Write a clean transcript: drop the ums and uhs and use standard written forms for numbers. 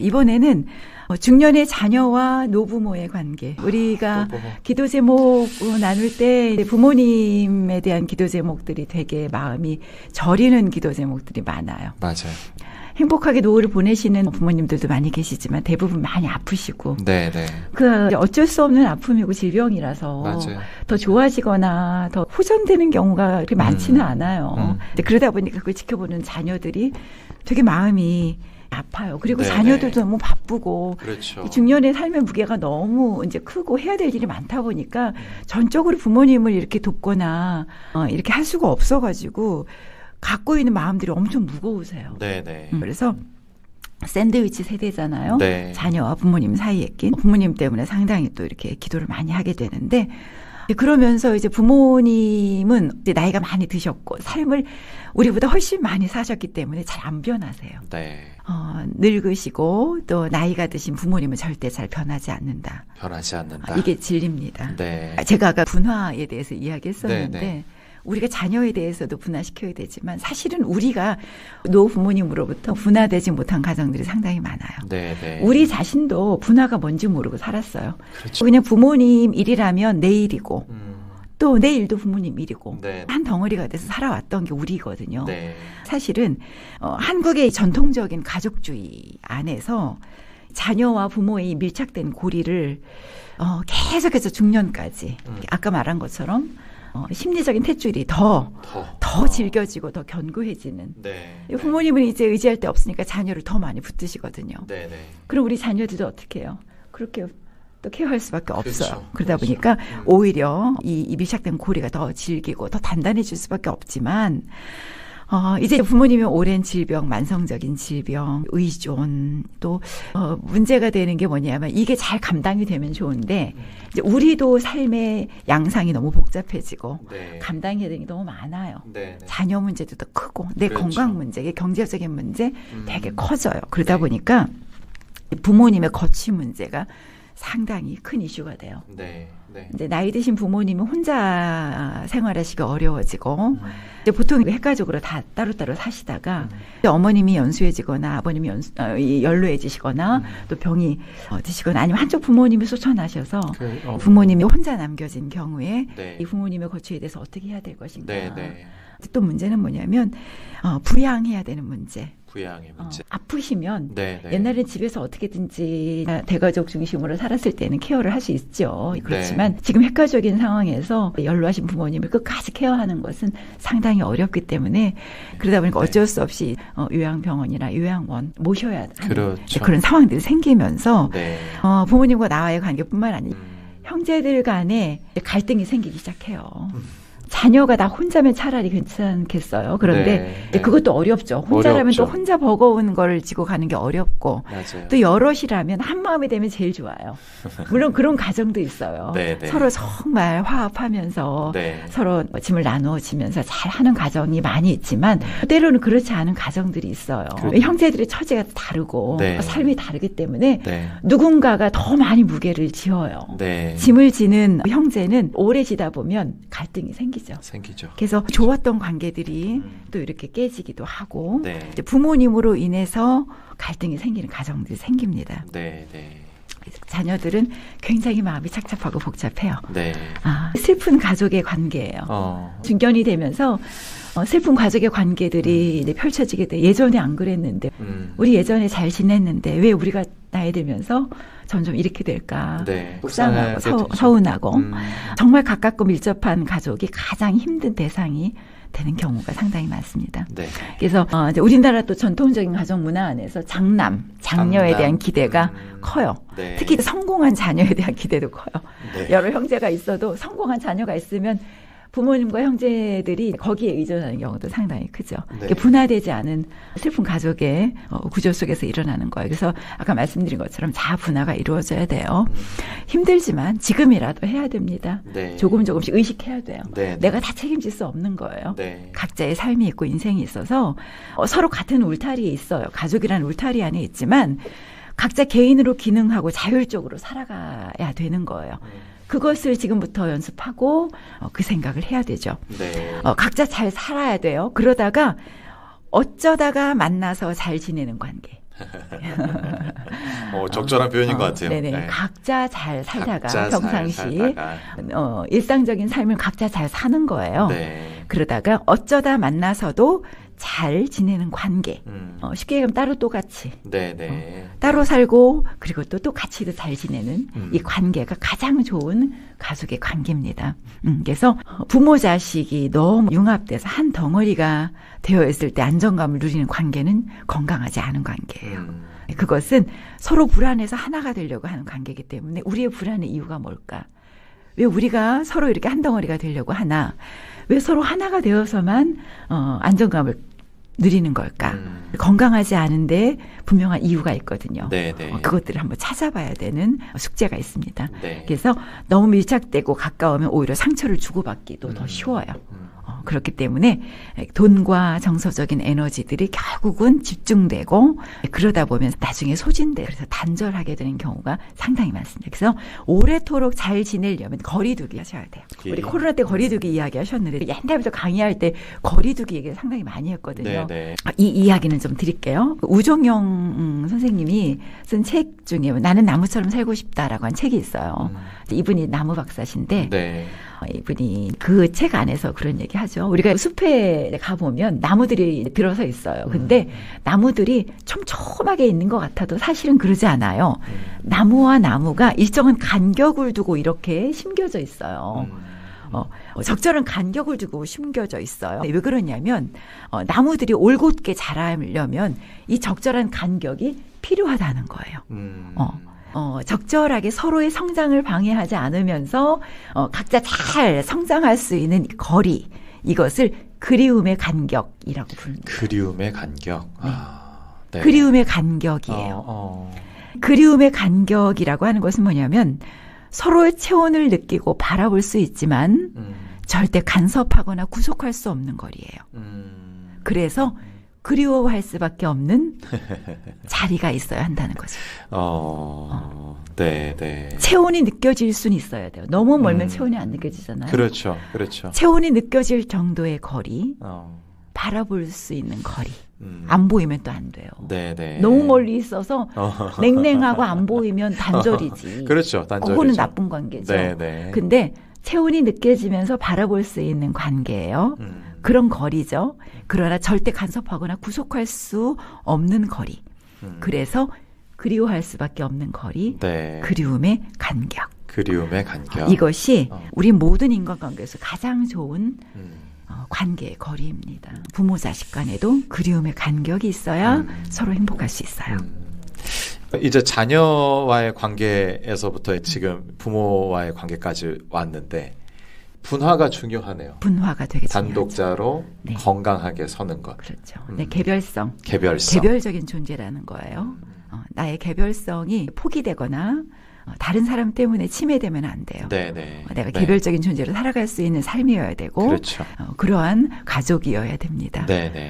이번에는 중년의 자녀와 노부모의 관계. 우리가 기도 제목 나눌 때 부모님에 대한 기도 제목들이 되게 마음이 저리는 기도 제목들이 많아요. 맞아요. 행복하게 노후를 보내시는 부모님들도 많이 계시지만 대부분 많이 아프시고. 네네. 그 어쩔 수 없는 아픔이고 질병이라서 맞아요. 더 좋아지거나 더 호전되는 경우가 그렇게 많지는 않아요. 근데 그러다 보니까 그걸 지켜보는 자녀들이 되게 마음이 아파요. 그리고 네네. 자녀들도 너무 바쁘고 그렇죠. 중년의 삶의 무게가 너무 이제 크고 해야 될 일이 많다 보니까 전적으로 부모님을 이렇게 돕거나 이렇게 할 수가 없어가지고 갖고 있는 마음들이 엄청 무거우세요. 네네. 그래서 샌드위치 세대잖아요. 네. 자녀와 부모님 사이에 낀 부모님 때문에 상당히 또 이렇게 기도를 많이 하게 되는데 그러면서 이제 부모님은 이제 나이가 많이 드셨고 삶을 우리보다 훨씬 많이 사셨기 때문에 잘 안 변하세요. 네. 늙으시고 또 나이가 드신 부모님은 절대 잘 변하지 않는다. 변하지 않는다. 이게 진리입니다. 네. 제가 아까 분화에 대해서 이야기했었는데 네네. 우리가 자녀에 대해서도 분화시켜야 되지만 사실은 우리가 노부모님으로부터 분화되지 못한 가정들이 상당히 많아요. 네네. 우리 자신도 분화가 뭔지 모르고 살았어요. 그렇죠. 그냥 부모님 일이라면 내 일이고 또 내일도 부모님 일이고 네. 한 덩어리가 돼서 살아왔던 게 우리거든요. 네. 사실은 한국의 전통적인 가족주의 안에서 자녀와 부모의 밀착된 고리를 계속해서 중년까지 아까 말한 것처럼 심리적인 탯줄이 더 질겨지고 더 견고해지는. 네. 부모님은 이제 의지할 데 없으니까 자녀를 더 많이 붙드시거든요. 네네. 그럼 우리 자녀들도 어떻게 해요? 그렇게 또 케어할 수밖에 없어요. 그렇죠. 그러다 보니까 오히려 이 밀착된 고리가 더 질기고 더 단단해질 수밖에 없지만 이제 부모님의 오랜 질병, 만성적인 질병, 의존 또 문제가 되는 게 뭐냐면 이게 잘 감당이 되면 좋은데 이제 우리도 삶의 양상이 너무 복잡해지고 네. 감당해야 되는 게 너무 많아요. 네. 자녀 문제도 더 크고 내 그렇죠. 건강 문제, 경제적인 문제 되게 커져요. 그러다 네. 보니까 부모님의 거취 문제가 상당히 큰 이슈가 돼요. 네. 네. 이제 나이 드신 부모님은 혼자 생활하시기 어려워지고 이제 보통 핵가족으로 다 따로따로 사시다가 어머님이 연수해지거나 아버님이 연로해지시거나 또 병이 드시거나 아니면 한쪽 부모님이 소천하셔서 부모님이 혼자 남겨진 경우에 네. 이 부모님의 거취에 대해서 어떻게 해야 될 것인가. 네. 네. 또 문제는 뭐냐면 부양해야 되는 문제. 부양의 문제. 아프시면 네. 네. 옛날엔 집에서 어떻게든지 대가족 중심으로 살았을 때는 케어를 할 수 있죠. 그렇지만 지금 핵가족인 상황에서 연로하신 부모님을 끝까지 케어하는 것은 상당히 어렵기 때문에 그러다 보니까 어쩔 수 없이 요양병원이나 요양원 모셔야 하는 그렇죠. 그런 상황들이 생기면서 네. 부모님과 나와의 관계뿐만 아니라 형제들 간에 갈등이 생기기 시작해요. 자녀가 나 혼자면 차라리 괜찮겠어요. 그런데 네. 그것도 어렵죠. 혼자라면 어렵죠. 또 혼자 버거운 걸 지고 가는 게 어렵고 맞아요. 또 여럿이라면 한 마음이 되면 제일 좋아요. 물론 그런 가정도 있어요. 네. 서로 정말 화합하면서 네. 서로 짐을 나누어지면서 잘하는 가정이 많이 있지만 때로는 그렇지 않은 가정들이 있어요. 그렇죠. 형제들의 처지가 다르고 네. 삶이 다르기 때문에 네. 누군가가 더 많이 무게를 지어요. 네. 짐을 지는 형제는 오래 지다 보면 갈등이 생기죠. 그래서 좋았던 관계들이 또 이렇게 깨지기도 하고 네. 이제 부모님으로 인해서 갈등이 생기는 가정들이 생깁니다. 네. 네. 자녀들은 굉장히 마음이 착잡하고 복잡해요. 네. 슬픈 가족의 관계예요. 중견이 되면서 슬픈 가족의 관계들이 이제 펼쳐지게 돼. 예전에 안 그랬는데 우리 예전에 잘 지냈는데 왜 우리가 나이 들면서 점점 이렇게 될까. 네. 속상하고 서운하고 정말 가깝고 밀접한 가족이 가장 힘든 대상이 되는 경우가 상당히 많습니다. 네. 그래서 이제 우리나라 또 전통적인 가정 문화 안에서 장녀에 대한 기대가 커요. 네. 특히 성공한 자녀에 대한 기대도 커요. 네. 여러 형제가 있어도 성공한 자녀가 있으면 부모님과 형제들이 거기에 의존하는 경우도 상당히 크죠. 네. 분화되지 않은 슬픈 가족의 구조 속에서 일어나는 거예요. 그래서 아까 말씀드린 것처럼 자분화가 이루어져야 돼요. 힘들지만 지금이라도 해야 됩니다. 네. 조금씩 의식해야 돼요. 네. 내가 다 책임질 수 없는 거예요. 네. 각자의 삶이 있고 인생이 있어서 서로 같은 울타리에 있어요. 가족이라는 울타리 안에 있지만 각자 개인으로 기능하고 자율적으로 살아가야 되는 거예요. 그것을 지금부터 연습하고 그 생각을 해야 되죠. 네. 각자 잘 살아야 돼요. 그러다가 어쩌다가 만나서 잘 지내는 관계. 적절한 표현인 것 같아요. 네네. 네. 각자 잘 살다가 각자 평상시 잘 살다가. 일상적인 삶을 각자 잘 사는 거예요. 네. 그러다가 어쩌다 만나서도 잘 지내는 관계. 쉽게 얘기하면 따로 또 같이. 네네. 따로 살고 그리고 또 같이도 잘 지내는 이 관계가 가장 좋은 가족의 관계입니다. 그래서 부모 자식이 너무 융합돼서 한 덩어리가 되어 있을 때 안정감을 누리는 관계는 건강하지 않은 관계예요. 그것은 서로 불안해서 하나가 되려고 하는 관계이기 때문에 우리의 불안의 이유가 뭘까? 왜 우리가 서로 이렇게 한 덩어리가 되려고 하나? 왜 서로 하나가 되어서만 안정감을 누리는 걸까? 건강하지 않은데 분명한 이유가 있거든요. 그것들을 한번 찾아봐야 되는 숙제가 있습니다. 네. 그래서 너무 밀착되고 가까우면 오히려 상처를 주고받기도 더 쉬워요. 그렇기 때문에 돈과 정서적인 에너지들이 결국은 집중되고 그러다 보면 나중에 소진돼 그래서 단절하게 되는 경우가 상당히 많습니다. 그래서 오래도록 잘 지내려면 거리두기 하셔야 돼요. 예. 우리 코로나 때 거리두기 이야기 하셨는데 옛날부터 강의할 때 거리두기 얘기를 상당히 많이 했거든요. 네네. 이 이야기는 좀 드릴게요. 우종영 선생님이 쓴 책 중에 나는 나무처럼 살고 싶다라고 한 책이 있어요. 이분이 나무 박사신데 네. 이분이 그 책 안에서 그런 얘기 하죠. 우리가 숲에 가보면 나무들이 들어서 있어요. 근데 나무들이 촘촘하게 있는 것 같아도 사실은 그러지 않아요. 나무와 나무가 일정한 간격을 두고 이렇게 심겨져 있어요. 적절한 간격을 두고 심겨져 있어요. 왜 그러냐면 나무들이 올곧게 자라려면 이 적절한 간격이 필요하다는 거예요. 적절하게 서로의 성장을 방해하지 않으면서 각자 잘 성장할 수 있는 거리, 이것을 그리움의 간격이라고 부릅니다. 그리움의 간격. 네. 네. 그리움의 간격이에요. 그리움의 간격이라고 하는 것은 뭐냐면 서로의 체온을 느끼고 바라볼 수 있지만 절대 간섭하거나 구속할 수 없는 거리예요. 그래서 그리워할 수밖에 없는 자리가 있어야 한다는 거죠. 네. 체온이 느껴질 수는 있어야 돼요. 너무 멀면 체온이 안 느껴지잖아요. 그렇죠. 체온이 느껴질 정도의 거리, 바라볼 수 있는 거리. 안 보이면 또 안 돼요. 네네. 너무 멀리 있어서 냉랭하고 안 보이면 단절이지. 그렇죠. 단절이죠. 그거는 나쁜 관계죠. 네네. 근데 체온이 느껴지면서 바라볼 수 있는 관계예요. 그런 거리죠. 그러나 절대 간섭하거나 구속할 수 없는 거리. 그래서 그리워할 수밖에 없는 거리. 네. 그리움의 간격. 그리움의 간격. 이것이 우리 모든 인간관계에서 가장 좋은 관계의 거리입니다. 부모 자식 간에도 그리움의 간격이 있어야 서로 행복할 수 있어요. 이제 자녀와의 관계에서부터 지금 부모와의 관계까지 왔는데 분화가 중요하네요. 분화가 되게 중요하죠. 단독자로 네. 건강하게 서는 것. 그렇죠. 네, 개별성. 개별성. 개별적인 존재라는 거예요. 나의 개별성이 포기되거나 다른 사람 때문에 침해되면 안 돼요. 네네. 내가 개별적인 존재로 살아갈 수 있는 삶이어야 되고 그렇죠. 그러한 가족이어야 됩니다. 네네.